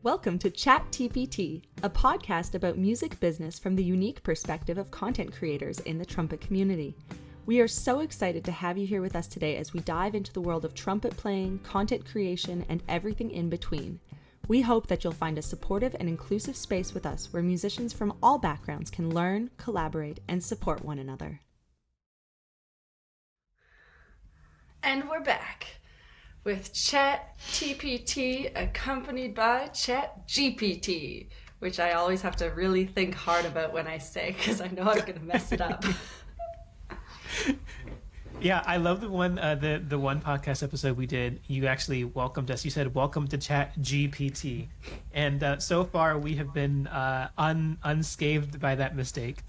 Welcome to Chat TPT, a podcast about music business from the unique perspective of content creators in the trumpet community. We are so excited to have you here with us today as we dive into the world of trumpet playing, content creation, and everything in between. We hope that you'll find a supportive and inclusive space with us where musicians from all backgrounds can learn, collaborate, and support one another. And we're back with Chat TPT accompanied by Chat GPT, which I always have to really think hard about when I say because I know I'm going to mess it up. Yeah, I love the one the one podcast episode we did. You actually welcomed us. You said, "Welcome to Chat GPT," and so far we have been unscathed by that mistake.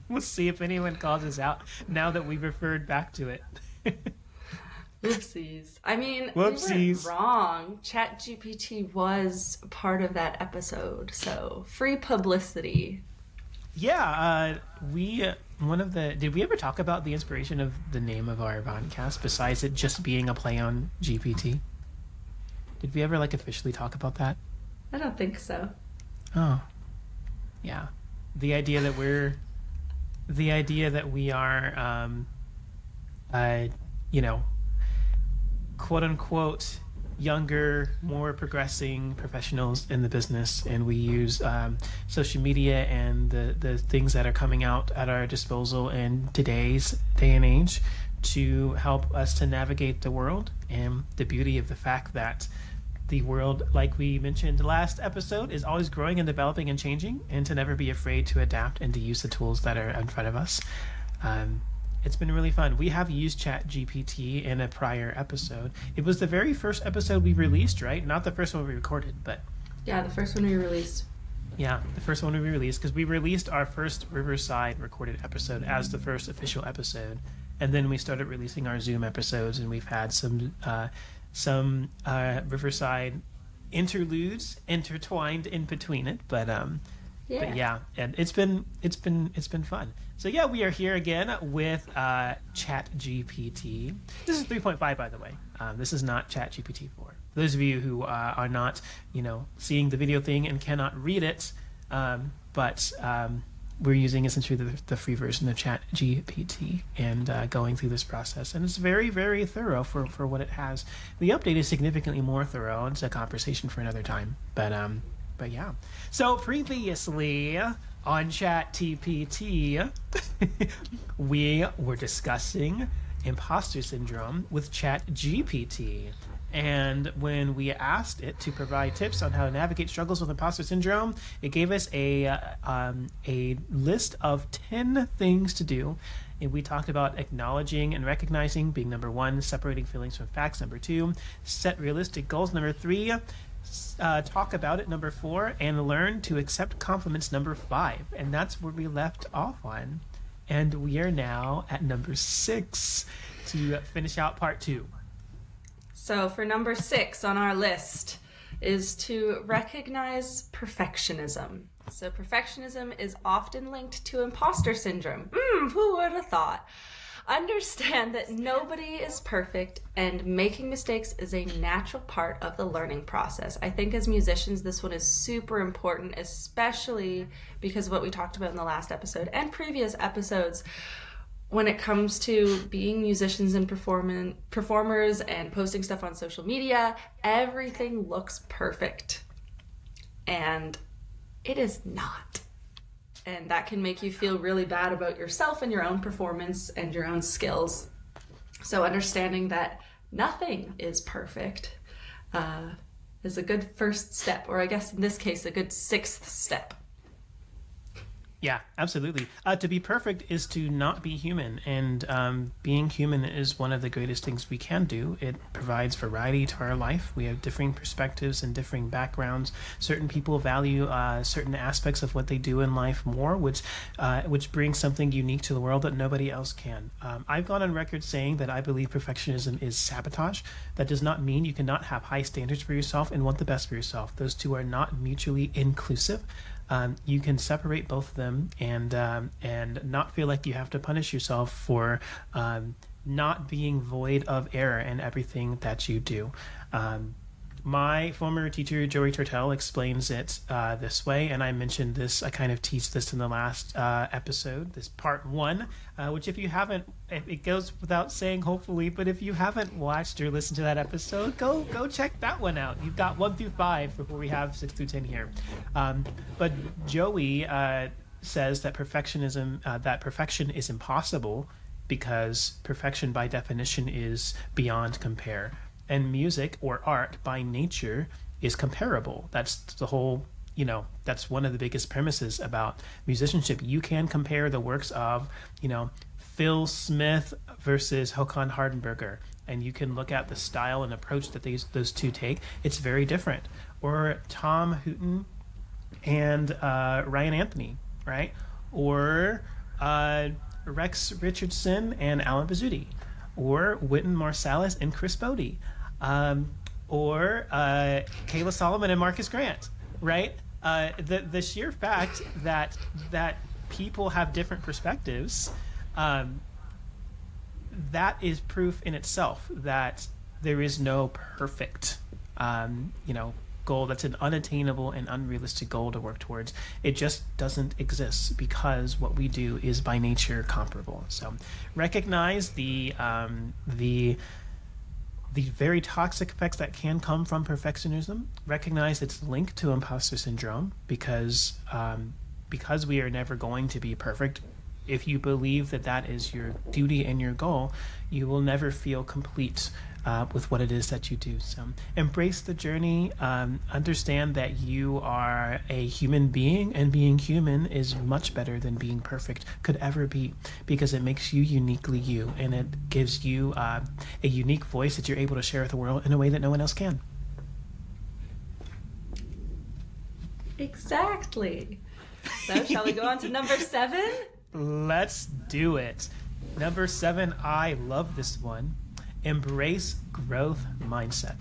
We'll see if anyone calls us out now that we've referred back to it. Oopsies. I mean, Whoopsies. We weren't wrong. Chat GPT was part of that episode, so free publicity. Yeah, did we ever talk about the inspiration of the name of our podcast besides it just being a play on GPT? Did we ever officially talk about that? I don't think so. Oh, yeah. The idea that we are, quote unquote, younger, more progressing professionals in the business, and we use social media and the things that are coming out at our disposal in today's day and age to help us to navigate the world, and the beauty of the fact that the world, like we mentioned last episode, is always growing and developing and changing, and to never be afraid to adapt and to use the tools that are in front of us. It's been really fun. We have used Chat GPT in a prior episode. It was the very first episode we released, right? Not the first one we recorded, but... Yeah, the first one we released. Yeah, the first one we released, because we released our first Riverside recorded episode as the first official episode. And then we started releasing our Zoom episodes, and we've had some Riverside interludes intertwined in between it. But yeah, and it's been fun. So yeah, we are here again with Chat GPT. This is 3.5, by the way. This is not Chat GPT 4. Those of you who are not, seeing the video thing and cannot read it, but we're using essentially the free version of Chat GPT and going through this process. And it's very, very thorough for what it has. The update is significantly more thorough. It's a conversation for another time. But yeah. So previously on Chat TPT, we were discussing imposter syndrome with Chat GPT. And when we asked it to provide tips on how to navigate struggles with imposter syndrome, it gave us a list of 10 things to do. And we talked about acknowledging and recognizing being number 1, separating feelings from facts, number 2, set realistic goals, number 3, talk about it, number 4, and learn to accept compliments, number 5. And that's where we left off on. And we are now at number 6 to finish out part 2. So for number 6 on our list is to recognize perfectionism. So perfectionism is often linked to imposter syndrome. Who would have thought? Understand that nobody is perfect, and making mistakes is a natural part of the learning process. I think as musicians, this one is super important, especially because of what we talked about in the last episode and previous episodes when it comes to being musicians and performers and posting stuff on social media. Everything looks perfect, and it is not. And that can make you feel really bad about yourself and your own performance and your own skills. So understanding that nothing is perfect is a good first step, or I guess in this case, a good 6th step. Yeah, absolutely. To be perfect is to not be human, and being human is one of the greatest things we can do. It provides variety to our life. We have differing perspectives and differing backgrounds. Certain people value certain aspects of what they do in life more, which brings something unique to the world that nobody else can. I've gone on record saying that I believe perfectionism is sabotage. That does not mean you cannot have high standards for yourself and want the best for yourself. Those two are not mutually inclusive. You can separate both of them and not feel like you have to punish yourself for not being void of error in everything that you do. My former teacher, Joey Tortel, explains it this way, and I mentioned this, I kind of teased this in the last episode, this part 1, which if you haven't, it goes without saying, hopefully, but if you haven't watched or listened to that episode, go check that one out. You've got 1 through 5 before we have 6 through 10 here. But Joey says that perfection is impossible because perfection by definition is beyond compare. And music or art by nature is comparable. That's the whole, that's one of the biggest premises about musicianship. You can compare the works of, Phil Smith versus Håkan Hardenberger, and you can look at the style and approach that those two take. It's very different. Or Tom Hooton and Ryan Anthony, right? Or Rex Richardson and Alan Bazzuti, or Wynton Marsalis and Chris Bodie, or Kayla Solomon and Marcus Grant, right? The sheer fact that people have different perspectives, that is proof in itself that there is no perfect, goal. That's an unattainable and unrealistic goal to work towards. It just doesn't exist because what we do is by nature comparable. So recognize the very toxic effects that can come from perfectionism. Recognize its linked to imposter syndrome because we are never going to be perfect. If you believe that is your duty and your goal, you will never feel complete with what it is that you do. So embrace the journey. Understand that you are a human being, and being human is much better than being perfect could ever be, because it makes you uniquely you, and it gives you a unique voice that you're able to share with the world in a way that no one else can. Exactly. So shall we go on to number 7? Let's do it. Number 7, I love this one. Embrace growth mindset.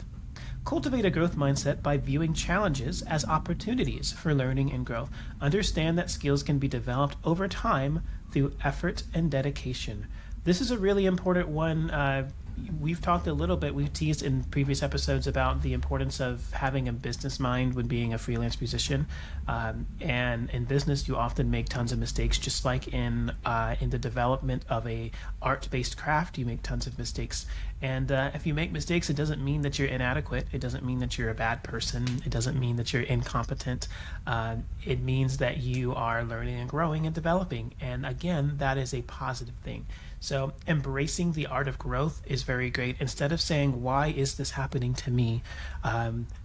Cultivate a growth mindset by viewing challenges as opportunities for learning and growth. Understand that skills can be developed over time through effort and dedication. This is a really important one. We've talked a little bit, we've teased in previous episodes about the importance of having a business mind when being a freelance musician. And in business, you often make tons of mistakes, just like in the development of a art-based craft, you make tons of mistakes. And if you make mistakes, it doesn't mean that you're inadequate. It doesn't mean that you're a bad person. It doesn't mean that you're incompetent. It means that you are learning and growing and developing. And again, that is a positive thing. So embracing the art of growth is very great. Instead of saying, why is this happening to me?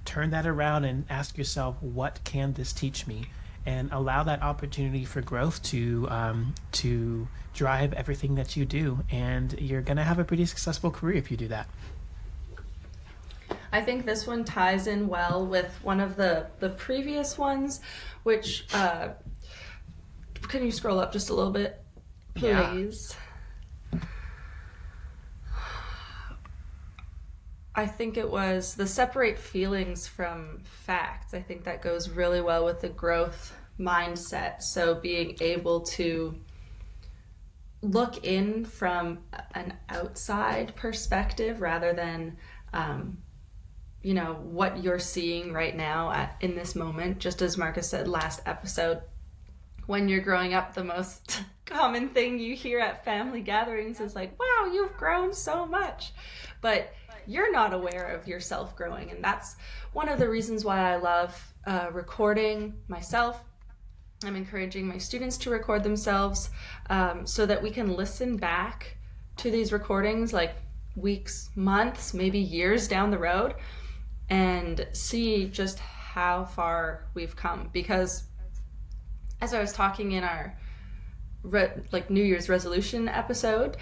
Turn that around and ask yourself, what can this teach me? And allow that opportunity for growth to drive everything that you do. And you're going to have a pretty successful career if you do that. I think this one ties in well with one of the previous ones, which, can you scroll up just a little bit, please? Yeah. I think it was the separate feelings from facts. I think that goes really well with the growth mindset. So being able to look in from an outside perspective rather than, what you're seeing right now in this moment. Just as Marcus said last episode, when you're growing up, the most common thing you hear at family gatherings is like, wow, you've grown so much. But you're not aware of yourself growing. And that's one of the reasons why I love recording myself. I'm encouraging my students to record themselves so that we can listen back to these recordings like weeks, months, maybe years down the road and see just how far we've come. Because as I was talking in our New Year's resolution episode,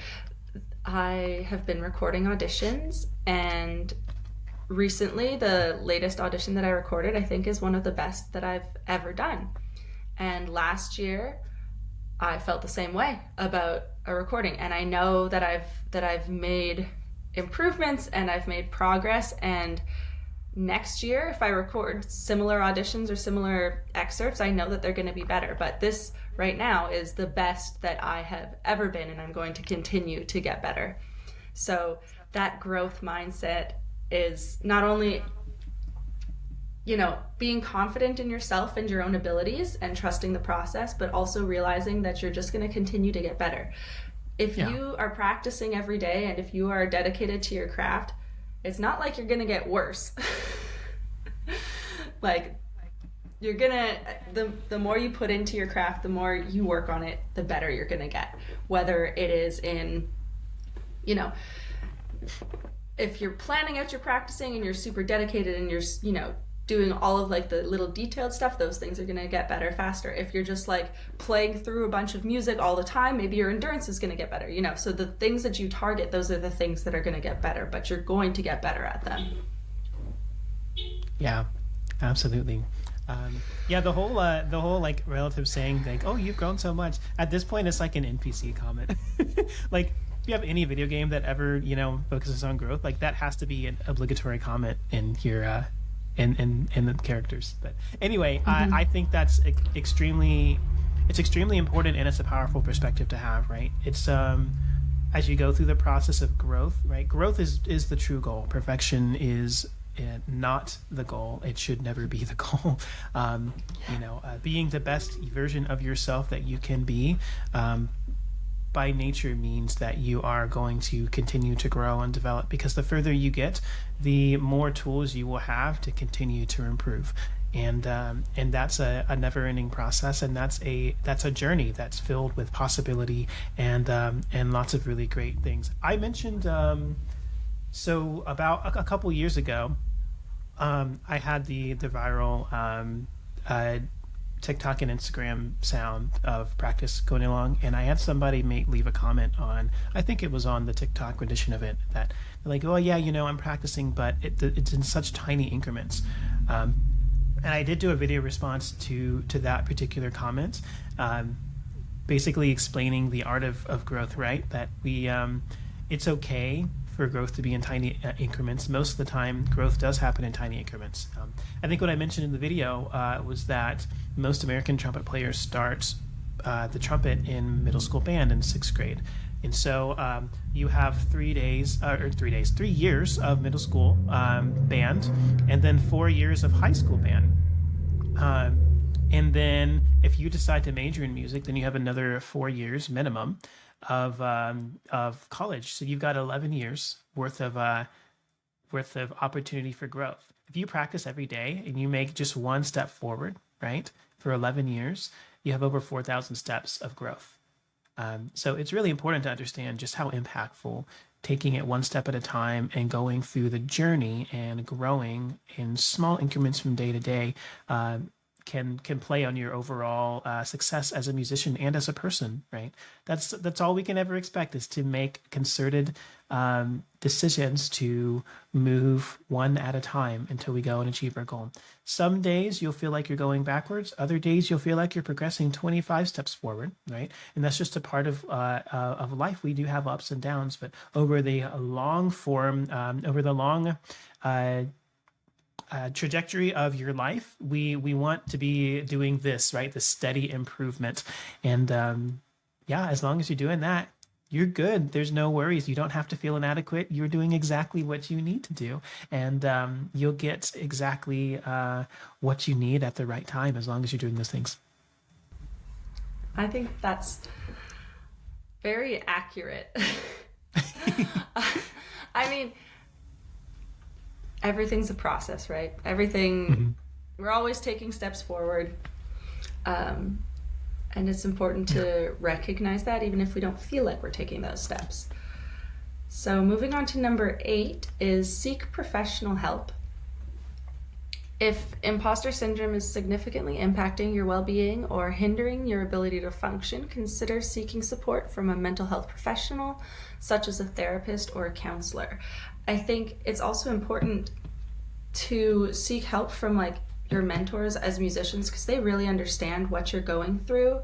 I have been recording auditions, and recently the latest audition that I recorded I think is one of the best that I've ever done. And last year I felt the same way about a recording, and I know that I've made improvements and I've made progress, and next year if I record similar auditions or similar excerpts, I know that they're going to be better. But this right now is the best that I have ever been, and I'm going to continue to get better. So that growth mindset is not only being confident in yourself and your own abilities and trusting the process, but also realizing that you're just going to continue to get better. If you are practicing every day and if you are dedicated to your craft, it's not like you're going to get worse. Like, you're gonna, the more you put into your craft, the more you work on it, the better you're gonna get. Whether it is in, if you're planning out your practicing and you're super dedicated and you're, doing all of like the little detailed stuff, those things are gonna get better faster. If you're just like playing through a bunch of music all the time, maybe your endurance is gonna get better, So the things that you target, those are the things that are gonna get better, but you're going to get better at them. Yeah, absolutely. The whole like relative saying like, oh, you've grown so much. At this point, it's like an NPC comment. Like, if you have any video game that ever focuses on growth, like that has to be an obligatory comment in your in the characters. But anyway, I think that's extremely important, and it's a powerful perspective to have. Right? It's as you go through the process of growth, right? Growth is the true goal. Perfection is not the goal. It should never be the goal. Being the best version of yourself that you can be by nature means that you are going to continue to grow and develop, because the further you get, the more tools you will have to continue to improve. And that's a never-ending process, and that's a journey that's filled with possibility and lots of really great things. I mentioned so about a couple years ago, I had the viral TikTok and Instagram sound of practice going along, and I had somebody leave a comment on, I think it was on the TikTok edition of it, that they're like, oh yeah, I'm practicing, but it's in such tiny increments. And I did do a video response to that particular comment, basically explaining the art of growth, right? That it's okay for growth to be in tiny increments. Most of the time, growth does happen in tiny increments. I think what I mentioned in the video was that most American trumpet players start the trumpet in middle school band in 6th grade. And so you have 3 years of middle school band, and then 4 years of high school band. And then if you decide to major in music, then you have another 4 years minimum of college. So you've got 11 years worth of opportunity for growth. If you practice every day and you make just one step forward, right, for 11 years, you have over 4,000 steps of growth. So it's really important to understand just how impactful taking it one step at a time and going through the journey and growing in small increments from day to day can play on your overall success as a musician and as a person, right? That's all we can ever expect, is to make concerted decisions to move one at a time until we go and achieve our goal. Some days you'll feel like you're going backwards. Other days you'll feel like you're progressing 25 steps forward, right? And that's just a part of life. We do have ups and downs, but over the long form, over the long trajectory of your life, we want to be doing this, right? The steady improvement. And as long as you're doing that, you're good. There's no worries. You don't have to feel inadequate. You're doing exactly what you need to do. And you'll get exactly what you need at the right time, as long as you're doing those things. I think that's very accurate. I mean, everything's a process, right? Everything, we're always taking steps forward. And it's important to recognize that, even if we don't feel like we're taking those steps. So moving on to number 8 is seek professional help. If imposter syndrome is significantly impacting your well-being or hindering your ability to function, consider seeking support from a mental health professional, such as a therapist or a counselor. I think it's also important to seek help from your mentors as musicians, because they really understand what you're going through.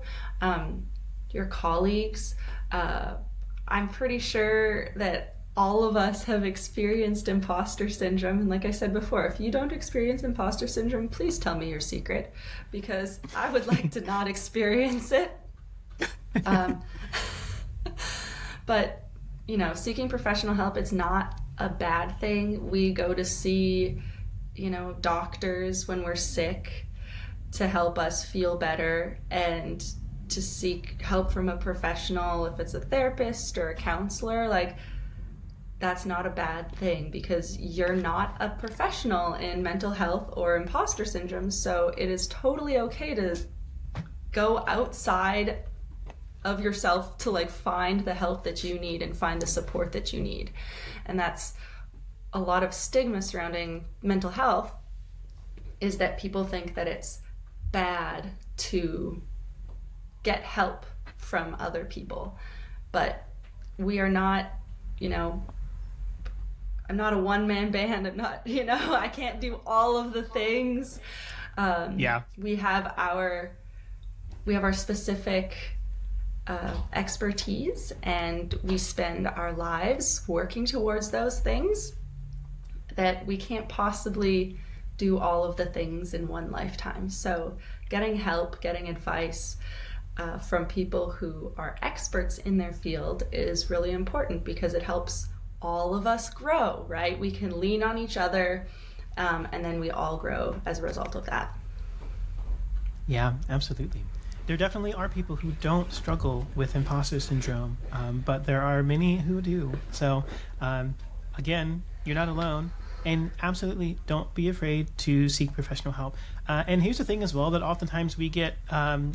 Your colleagues, I'm pretty sure that all of us have experienced imposter syndrome. And like I said before, if you don't experience imposter syndrome, please tell me your secret, because I would like to not experience it. But, seeking professional help, it's not a bad thing. We go to see, doctors when we're sick to help us feel better, and to seek help from a professional, if it's a therapist or a counselor, like, that's not a bad thing, because you're not a professional in mental health or imposter syndrome. So it is totally okay to go outside of yourself to like find the help that you need and find the support that you need. And that's a lot of stigma surrounding mental health, is that people think that it's bad to get help from other people. But we are not, I'm not a one-man band. I'm not, I can't do all of the things. We have our specific expertise, and we spend our lives working towards those things, that we can't possibly do all of the things in one lifetime. So getting help, getting advice from people who are experts in their field is really important, because it helps all of us grow, right? We can lean on each other, and then we all grow as a result of that. Yeah, absolutely. There definitely are people who don't struggle with imposter syndrome, but there are many who do. So again, you're not alone, and absolutely don't be afraid to seek professional help. And here's the thing as well, that oftentimes we get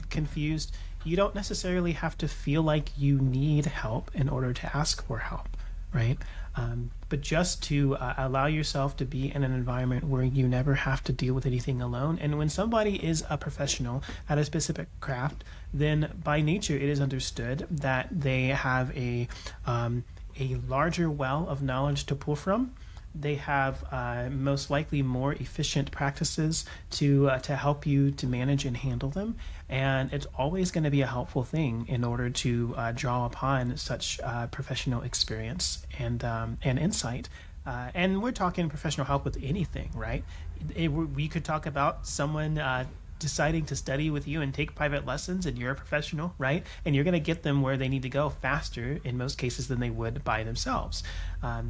confused. You don't necessarily have to feel like you need help in order to ask for help, right? But just to allow yourself to be in an environment where you never have to deal with anything alone. And when somebody is a professional at a specific craft, then by nature it is understood that they have a larger well of knowledge to pull from. They have most likely more efficient practices to help you to manage and handle them. And it's always going to be a helpful thing in order to draw upon such professional experience and insight. And we're talking professional help with anything, right? We could talk about someone deciding to study with you and take private lessons, and you're a professional, right? And you're going to get them where they need to go faster in most cases than they would by themselves.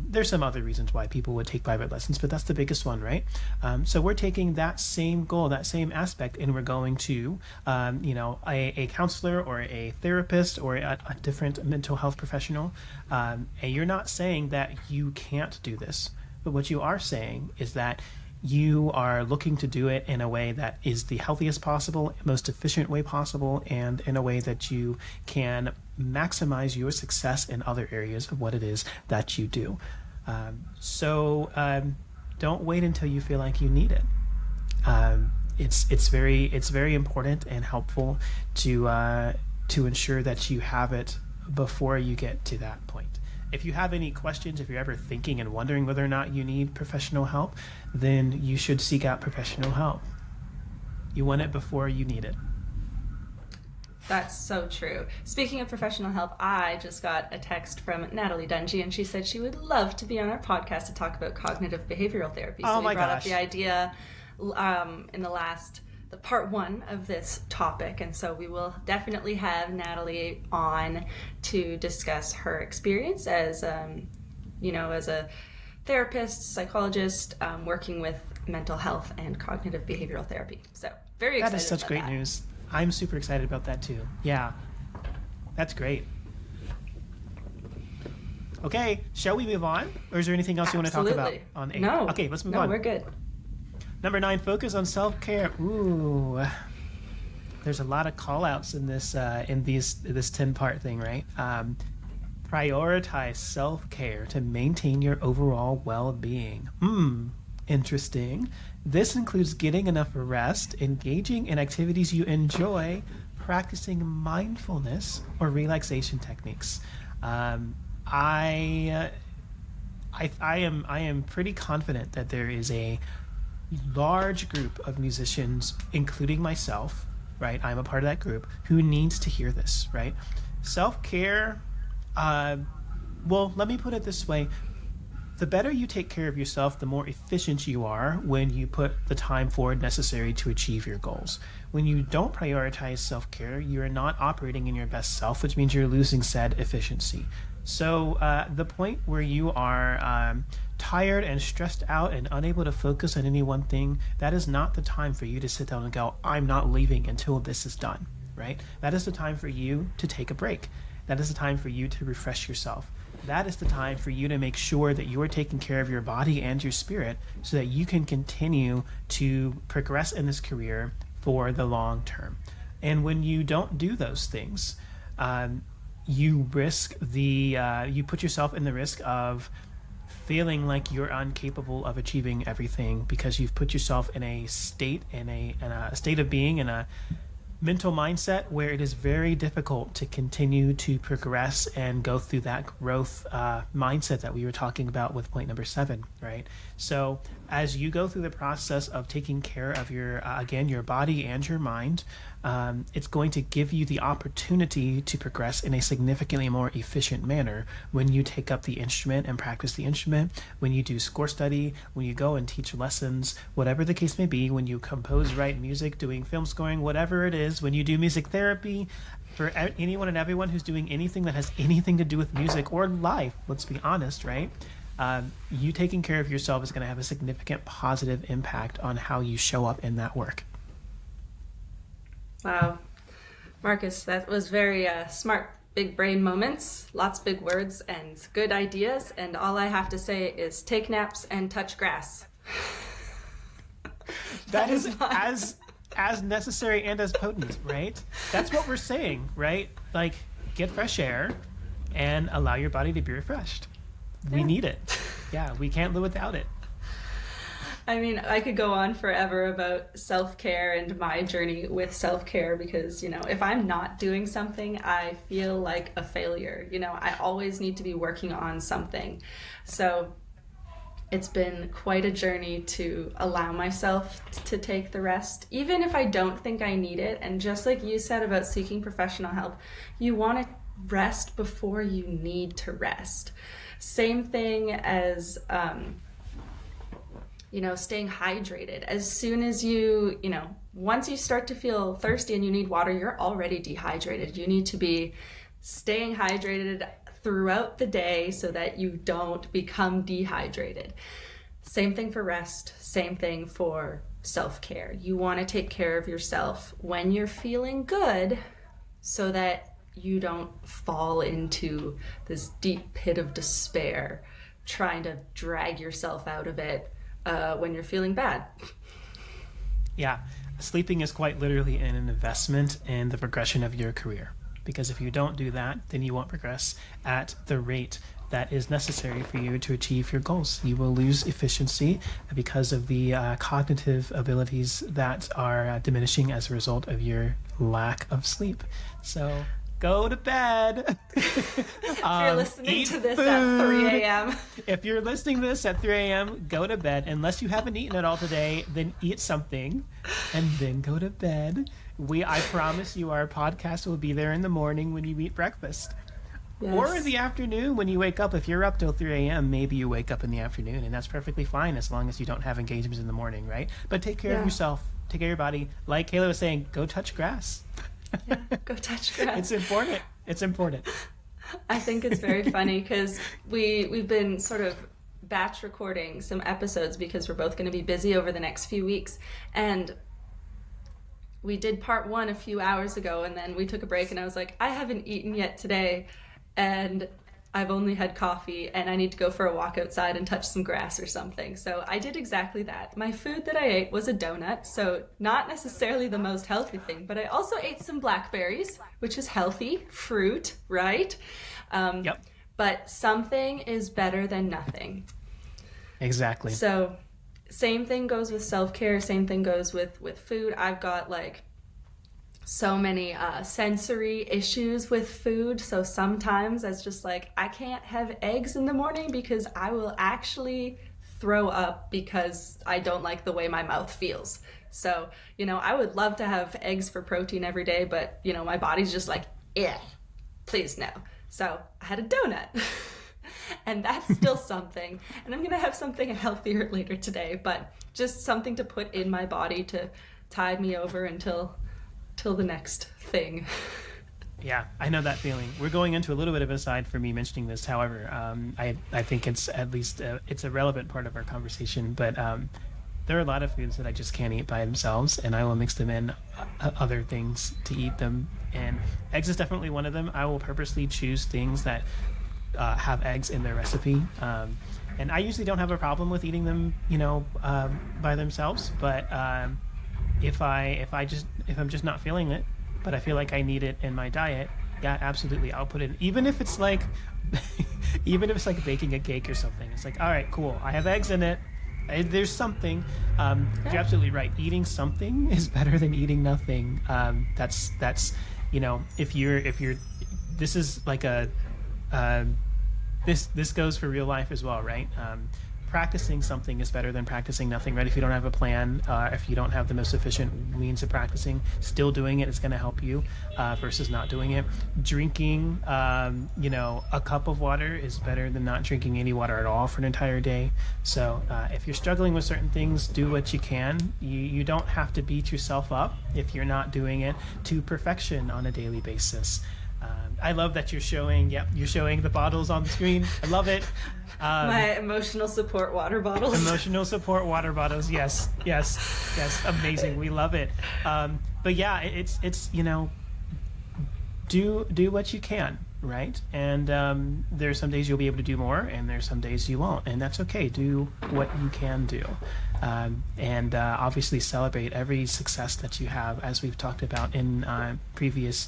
There's some other reasons why people would take private lessons, but that's the biggest one, right? So we're taking that same goal, that same aspect, and we're going to, a counselor or a therapist or a different mental health professional. And you're not saying that you can't do this, but what you are saying is that you are looking to do it in a way that is the healthiest possible, most efficient way possible, and in a way that you can maximize your success in other areas of what it is that you do. So don't wait until you feel like you need it. It's very important and helpful to ensure that you have it before you get to that point. If you have any questions, if you're ever thinking and wondering whether or not you need professional help, then you should seek out professional help. You want it before you need it. That's so true. Speaking of professional help, I just got a text from Natalie Dungy, and she said she would love to be on our podcast to talk about cognitive behavioral therapy. So we brought up the idea in the part one of this topic, and so we will definitely have Natalie on to discuss her experience as as a therapist, psychologist, working with mental health and cognitive behavioral therapy. So very excited. That is such great news. I'm super excited about that too. Yeah, that's great. Okay, shall we move on, or is there anything else you want to talk about on 8? No. Okay, let's move on. No, we're good. Number 9, focus on self-care. Ooh, there's a lot of call-outs in this this 10-part thing, right? Prioritize self-care to maintain your overall well-being. Interesting. This includes getting enough rest, engaging in activities you enjoy, practicing mindfulness or relaxation techniques. I am pretty confident that there is a large group of musicians, including myself, right? I'm a part of that group, who needs to hear this, right? Self-care, well, let me put it this way. The better you take care of yourself, the more efficient you are when you put the time forward necessary to achieve your goals. When you don't prioritize self-care, you're not operating in your best self, which means you're losing said efficiency. So the point where you are tired and stressed out and unable to focus on any one thing, that is not the time for you to sit down and go, I'm not leaving until this is done, right? That is the time for you to take a break. That is the time for you to refresh yourself. That is the time for you to make sure that you are taking care of your body and your spirit so that you can continue to progress in this career for the long term. And when you don't do those things, you put yourself in the risk of feeling like you're incapable of achieving everything because you've put yourself in a state of being, in a mental mindset where it is very difficult to continue to progress and go through that growth mindset that we were talking about with point number 7, right? So as you go through the process of taking care of your body and your mind, it's going to give you the opportunity to progress in a significantly more efficient manner when you take up the instrument and practice the instrument, when you do score study, when you go and teach lessons, whatever the case may be, when you compose, write music, doing film scoring, whatever it is, when you do music therapy. For anyone and everyone who's doing anything that has anything to do with music or life, let's be honest, right? You taking care of yourself is going to have a significant positive impact on how you show up in that work. Wow. Marcus, that was very smart, big brain moments, lots of big words and good ideas. And all I have to say is take naps and touch grass. that is as necessary and as potent, right? That's what we're saying, right? Like, get fresh air and allow your body to be refreshed. We need it. Yeah, we can't live without it. I mean, I could go on forever about self-care and my journey with self-care because, if I'm not doing something, I feel like a failure. I always need to be working on something. So it's been quite a journey to allow myself to take the rest, even if I don't think I need it. And just like you said about seeking professional help, you want to rest before you need to rest. Same thing as, staying hydrated. As soon as once you start to feel thirsty and you need water, you're already dehydrated. You need to be staying hydrated throughout the day so that you don't become dehydrated. Same thing for rest, same thing for self-care. You want to take care of yourself when you're feeling good so that you don't fall into this deep pit of despair, trying to drag yourself out of it when you're feeling bad. Yeah, sleeping is quite literally an investment in the progression of your career. Because if you don't do that, then you won't progress at the rate that is necessary for you to achieve your goals. You will lose efficiency because of the cognitive abilities that are diminishing as a result of your lack of sleep. So go to bed. If you're listening to this at 3 a.m. If you're listening to this at 3 a.m., go to bed. Unless you haven't eaten at all today, then eat something and then go to bed. I promise you our podcast will be there in the morning when you eat breakfast. Yes. Or in the afternoon when you wake up. If you're up till 3 a.m., maybe you wake up in the afternoon, and that's perfectly fine as long as you don't have engagements in the morning, right? But take care of yourself. Take care of your body. Like Kayla was saying, go touch grass. Yeah, go touch grass. It's important. It's important. I think it's very funny because we've been sort of batch recording some episodes because we're both going to be busy over the next few weeks. And we did part 1 a few hours ago, and then we took a break, and I was like, I haven't eaten yet today, and I've only had coffee, and I need to go for a walk outside and touch some grass or something. So I did exactly that. My food that I ate was a donut, so not necessarily the most healthy thing, but I also ate some blackberries, which is healthy fruit, right? Yep. But something is better than nothing. Exactly. So same thing goes with self-care, same thing goes with food. I've got so many sensory issues with food, so sometimes it's just I can't have eggs in the morning because I will actually throw up because I don't like the way my mouth feels. So, I would love to have eggs for protein every day, but, my body's just please no. So I had a donut. And that's still something. And I'm going to have something healthier later today, but just something to put in my body to tide me over until the next thing. Yeah, I know that feeling. We're going into a little bit of a side for me mentioning this. However, I think it's at least it's a relevant part of our conversation. But there are a lot of foods that I just can't eat by themselves, and I will mix them in other things to eat them. And eggs is definitely one of them. I will purposely choose things that have eggs in their recipe. And I usually don't have a problem with eating them, by themselves. But if I'm just not feeling it, but I feel like I need it in my diet, yeah, absolutely, I'll put it in. Even if it's like, even if it's like baking a cake or something, it's like, all right, cool, I have eggs in it. There's something. You're absolutely right. Eating something is better than eating nothing. That's if you're this is like a this goes for real life as well, right? Practicing something is better than practicing nothing, right? If you don't have a plan, if you don't have the most efficient means of practicing, still doing it is going to help you versus not doing it. Drinking, a cup of water is better than not drinking any water at all for an entire day. So if you're struggling with certain things, do what you can. You don't have to beat yourself up if you're not doing it to perfection on a daily basis. I love that you're showing the bottles on the screen. I love it. My emotional support water bottles. Emotional support water bottles. Yes. Amazing. We love it. But yeah, it's do what you can, right? And there's some days you'll be able to do more, and there's some days you won't, and that's okay. Do what you can do, and obviously celebrate every success that you have, as we've talked about in previous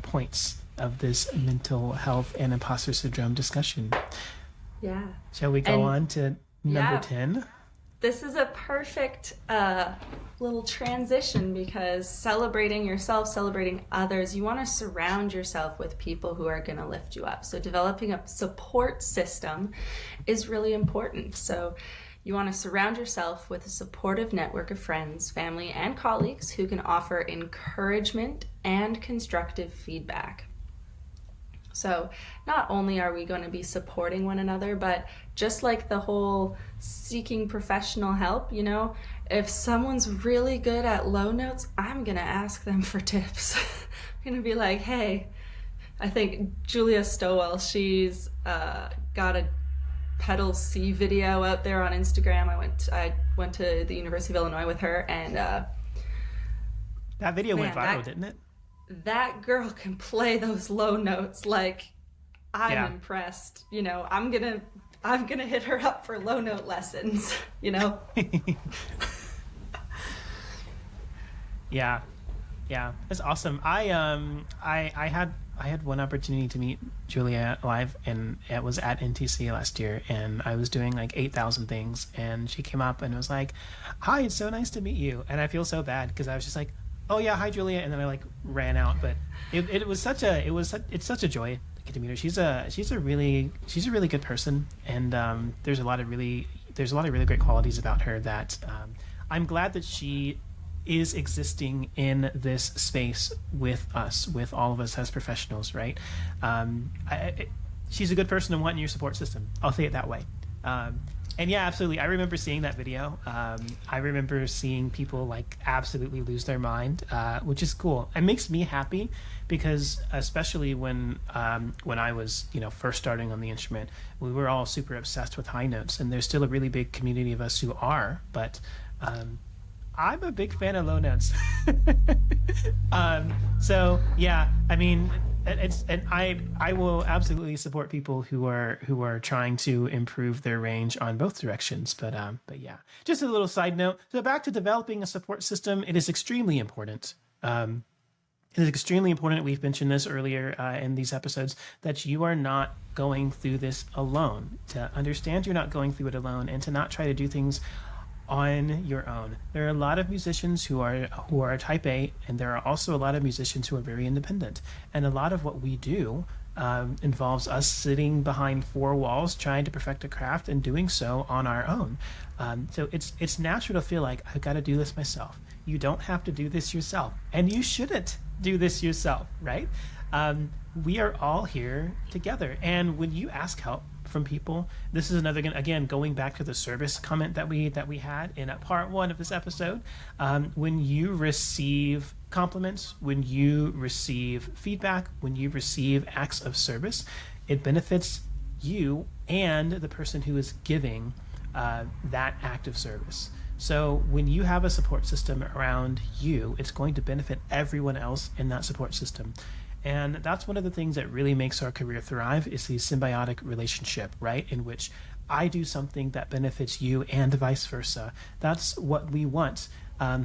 points of this mental health and imposter syndrome discussion. Yeah. Shall we go on to number 10? This is a perfect little transition, because celebrating yourself, celebrating others, you want to surround yourself with people who are going to lift you up. So developing a support system is really important. So you want to surround yourself with a supportive network of friends, family, and colleagues who can offer encouragement and constructive feedback. So not only are we going to be supporting one another, but just like the whole seeking professional help, if someone's really good at low notes, I'm going to ask them for tips. I'm going to be like, hey, I think Julia Stowell, she's got a pedal C video out there on Instagram. I went to the University of Illinois with her, and that video went viral, didn't it? That girl can play those low notes like I'm impressed. I'm gonna hit her up for low note lessons. Yeah, that's awesome. I had one opportunity to meet Julia live, and it was at NTC last year, and I was doing like 8,000 things, and she came up and was like, "Hi, it's so nice to meet you." And I feel so bad because I was just like, "Oh yeah, hi Julia," and then I like ran out. But it's such a joy to get to meet her. She's a really good person, and there's a lot of really great qualities about her that I'm glad that she is existing in this space with us, with all of us as professionals, right? She's a good person to want in your support system. I'll say it that way. And yeah, absolutely. I remember seeing that video. I remember seeing people like absolutely lose their mind, which is cool. It makes me happy because, especially when I was first starting on the instrument, we were all super obsessed with high notes, and there's still a really big community of us who are. But I'm a big fan of low notes. So yeah, I mean. I will absolutely support people who are trying to improve their range on both directions. But yeah, just a little side note. So back to developing a support system, it is extremely important. It is extremely important. We've mentioned this earlier in these episodes, that you are not going through this alone. To understand you're not going through it alone, and to not try to do things on your own. There are a lot of musicians who are type A, and there are also a lot of musicians who are very independent. And a lot of what we do involves us sitting behind four walls trying to perfect a craft, and doing so on our own. So it's natural to feel like I've got to do this myself. You don't have to do this yourself, and you shouldn't do this yourself, right? We are all here together, and when you ask help from people, this is another, again, going back to the service comment that we had in part 1 of this episode. When you receive compliments, when you receive feedback, when you receive acts of service, it benefits you and the person who is giving that act of service. So when you have a support system around you, it's going to benefit everyone else in that support system. And that's one of the things that really makes our career thrive, is the symbiotic relationship, right? In which I do something that benefits you and vice versa. That's what we want.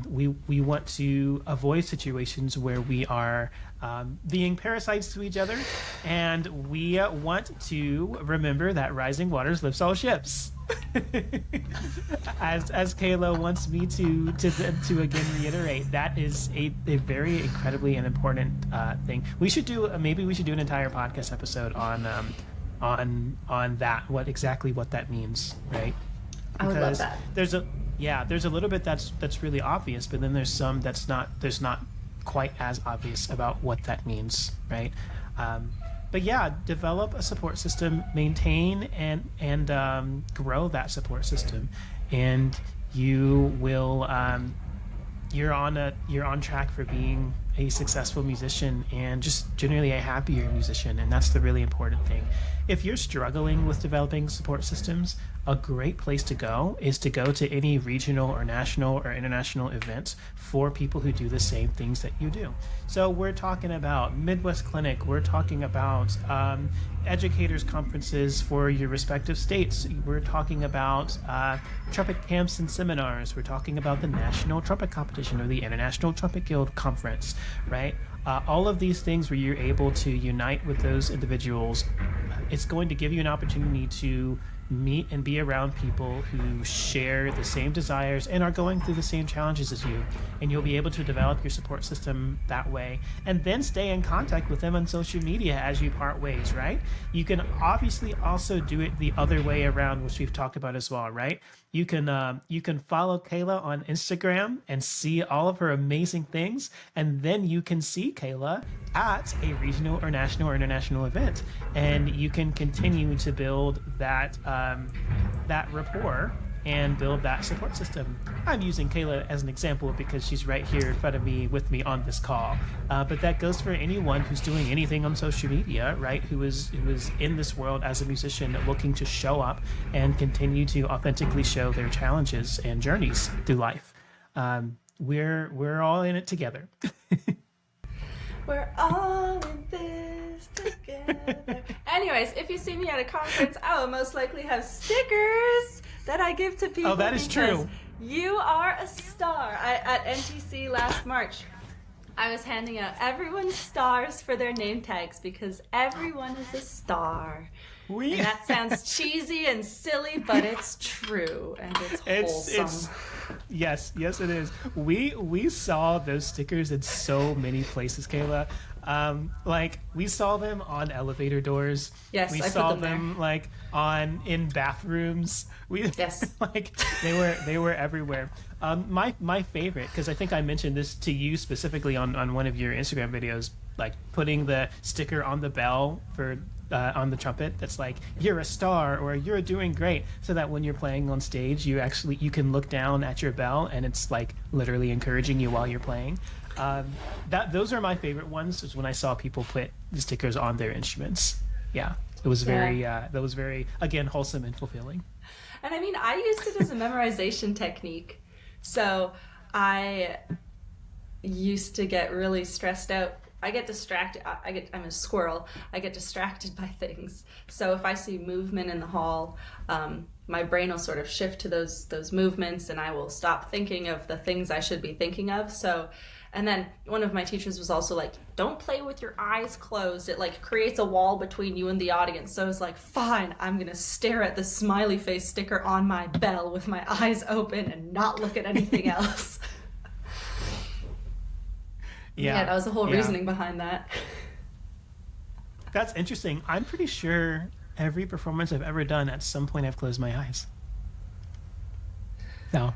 We want to avoid situations where we are being parasites to each other, and we want to remember that rising waters lifts all ships. as Kayla wants me to again reiterate, that is a very incredibly and important thing. We should do maybe we should do an entire podcast episode on that, what that means, right? I would love that. There's a little bit that's really obvious, but then there's some there's not quite as obvious about what that means, right? But yeah, develop a support system, maintain and grow that support system, and you will you're on track for being a successful musician and just generally a happier musician, and that's the really important thing. If you're struggling with developing support systems, a great place to go is to go to any regional or national or international events for people who do the same things that you do. So we're talking about Midwest Clinic, we're talking about educators conferences for your respective states, we're talking about trumpet camps and seminars, we're talking about the National Trumpet Competition or the International Trumpet Guild Conference, right? All of these things where you're able to unite with those individuals, it's going to give you an opportunity to meet and be around people who share the same desires and are going through the same challenges as you, and you'll be able to develop your support system that way, and then stay in contact with them on social media as you part ways, right? You can obviously also do it the other way around, which we've talked about as well, right? You can follow Kayla on Instagram and see all of her amazing things, and then you can see Kayla at a regional or national or international event, and you can continue to build that rapport and build that support system. I'm using Kayla as an example because she's right here in front of me with me on this call, but that goes for anyone who's doing anything on social media, right? Who is in this world as a musician, looking to show up and continue to authentically show their challenges and journeys through life. We're all in it together. We're all in this together. Anyways, if you see me at a conference, I will most likely have stickers that I give to people. Oh, that is true. You are a star. At NTC last March, I was handing out everyone's stars for their name tags because everyone is a star. And that sounds cheesy and silly, but it's true, and it's wholesome. Yes, it is. We saw those stickers in so many places, Kayla. Like we saw them on elevator doors. Yes, we I saw put them like in bathrooms. Yes, like they were everywhere. My favorite, because I think I mentioned this to you specifically on one of your Instagram videos, like putting the sticker on the bell for on the trumpet that's like, you're a star or you're doing great, so that when you're playing on stage you can look down at your bell and it's like literally encouraging you while you're playing. Those are my favorite ones, is when I saw people put the stickers on their instruments. Yeah, it was very that was very, again, wholesome and fulfilling. And I mean, I used it as a memorization technique. So I used to get really stressed out. I get distracted. I'm a squirrel. I get distracted by things. So if I see movement in the hall, my brain will sort of shift to those movements, and I will stop thinking of the things I should be thinking of. So, and then one of my teachers was also like, don't play with your eyes closed. It like creates a wall between you and the audience. So it's like, fine, I'm going to stare at the smiley face sticker on my bell with my eyes open and not look at anything else. Yeah, that was the whole reasoning behind that. That's interesting. I'm pretty sure every performance I've ever done, at some point I've closed my eyes. No.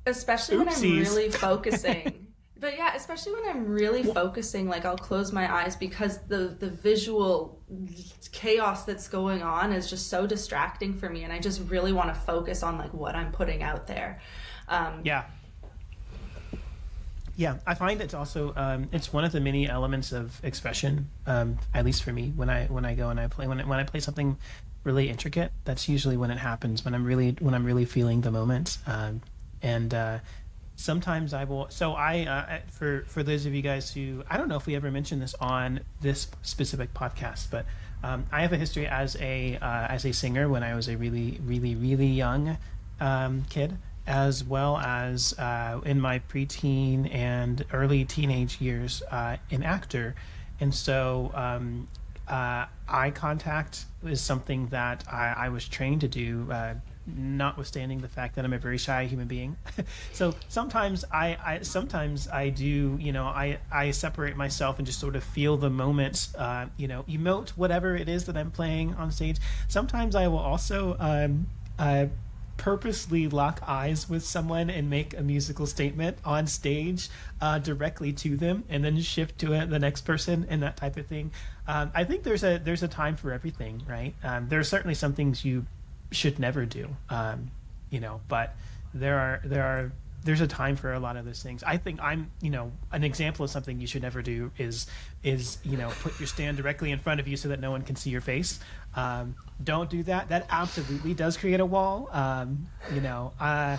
Especially when I'm really focusing. But yeah, especially when I'm really focusing, like I'll close my eyes because the visual chaos that's going on is just so distracting for me, and I just really want to focus on like what I'm putting out there. Yeah, I find it's also it's one of the many elements of expression. At least for me, when I go and I play when I play something really intricate, that's usually when it happens. When I'm really feeling the moment. And sometimes I will. So for those of you guys who, I don't know if we ever mentioned this on this specific podcast, but I have a history as a singer when I was a really young kid, as well as in my preteen and early teenage years, an actor. And so eye contact is something that I was trained to do, notwithstanding the fact that I'm a very shy human being. So sometimes I do, I separate myself and just sort of feel the moment, emote whatever it is that I'm playing on stage. Sometimes I will also purposely lock eyes with someone and make a musical statement on stage directly to them, and then shift to the next person and that type of thing. I think there's a time for everything, right? There are certainly some things you should never do, but there's a time for a lot of those things. I think I'm, an example of something you should never do is put your stand directly in front of you so that no one can see your face. Don't do that. That absolutely does create a wall. I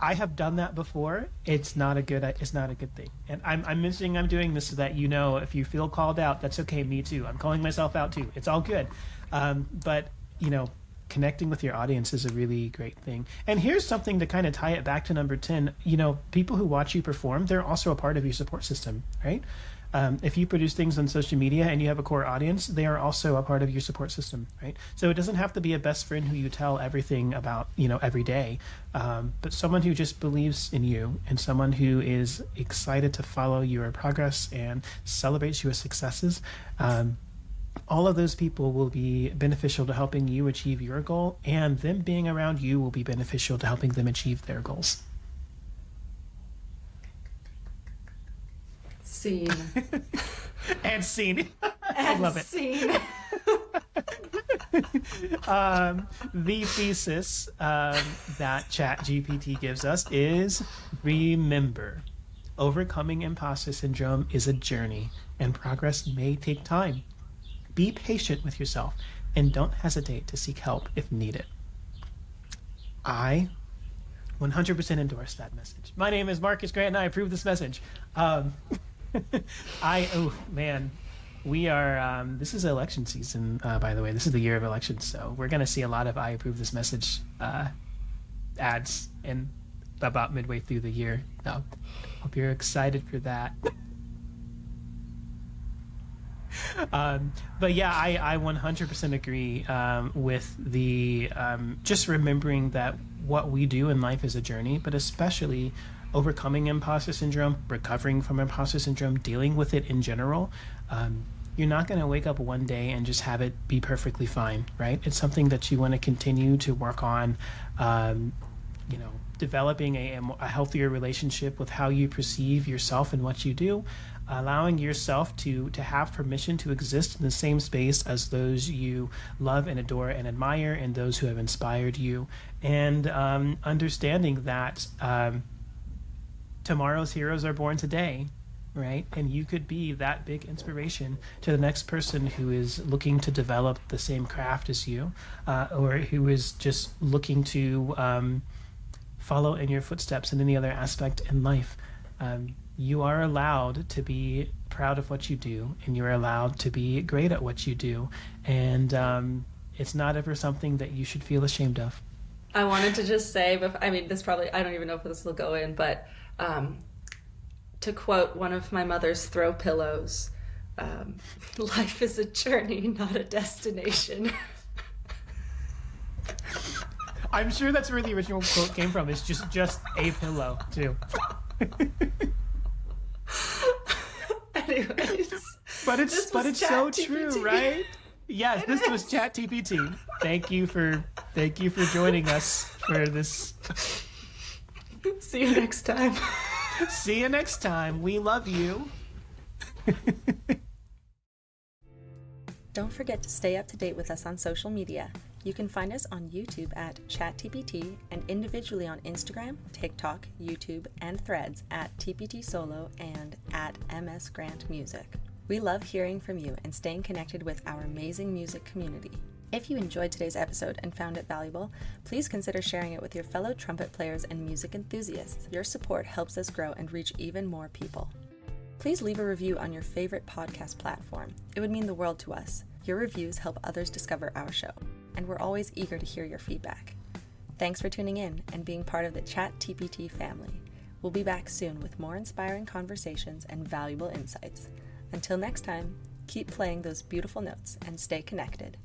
have done that before. It's not a good thing. And I'm mentioning I'm doing this so that if you feel called out, that's okay. Me too. I'm calling myself out too. It's all good. But connecting with your audience is a really great thing. And here's something to kind of tie it back to number 10. People who watch you perform, they're also a part of your support system, right? If you produce things on social media and you have a core audience, they are also a part of your support system, right? So it doesn't have to be a best friend who you tell everything about, every day, but someone who just believes in you and someone who is excited to follow your progress and celebrates your successes. All of those people will be beneficial to helping you achieve your goal, and them being around you will be beneficial to helping them achieve their goals. Scene. And scene. I love it. Scene. The thesis that Chat GPT gives us is: remember, overcoming imposter syndrome is a journey, and progress may take time. Be patient with yourself and don't hesitate to seek help if needed. I 100% endorse that message. My name is Marcus Grant and I approve this message. We are, this is election season, by the way. This is the year of elections, so we're going to see a lot of I approve this message ads in about midway through the year. So hope you're excited for that. But yeah, I 100% agree with the just remembering that what we do in life is a journey, but especially overcoming imposter syndrome, recovering from imposter syndrome, dealing with it in general. You're not going to wake up one day and just have it be perfectly fine, right? It's something that you want to continue to work on, developing a healthier relationship with how you perceive yourself and what you do, allowing yourself to have permission to exist in the same space as those you love and adore and admire and those who have inspired you, and understanding that tomorrow's heroes are born today, right? And you could be that big inspiration to the next person who is looking to develop the same craft as you, or who is just looking to follow in your footsteps in any other aspect in life. You are allowed to be proud of what you do, and you're allowed to be great at what you do. And it's not ever something that you should feel ashamed of. I wanted to just say, this probably, I don't even know if this will go in, but to quote one of my mother's throw pillows, life is a journey, not a destination. I'm sure that's where the original quote came from. It's just a pillow, too. Anyways, but it's so true, right? Yes, this was Chat TPT. Thank you for joining us for this. See you next time. See you next time. We love you. Don't forget to stay up to date with us on social media. You can find us on YouTube at Chat TPT and individually on Instagram, TikTok, YouTube, and Threads at TPT Solo and at MS Grant Music. We love hearing from you and staying connected with our amazing music community. If you enjoyed today's episode and found it valuable, please consider sharing it with your fellow trumpet players and music enthusiasts. Your support helps us grow and reach even more people. Please leave a review on your favorite podcast platform. It would mean the world to us. Your reviews help others discover our show, and we're always eager to hear your feedback. Thanks for tuning in and being part of the Chat TPT family. We'll be back soon with more inspiring conversations and valuable insights. Until next time, keep playing those beautiful notes and stay connected.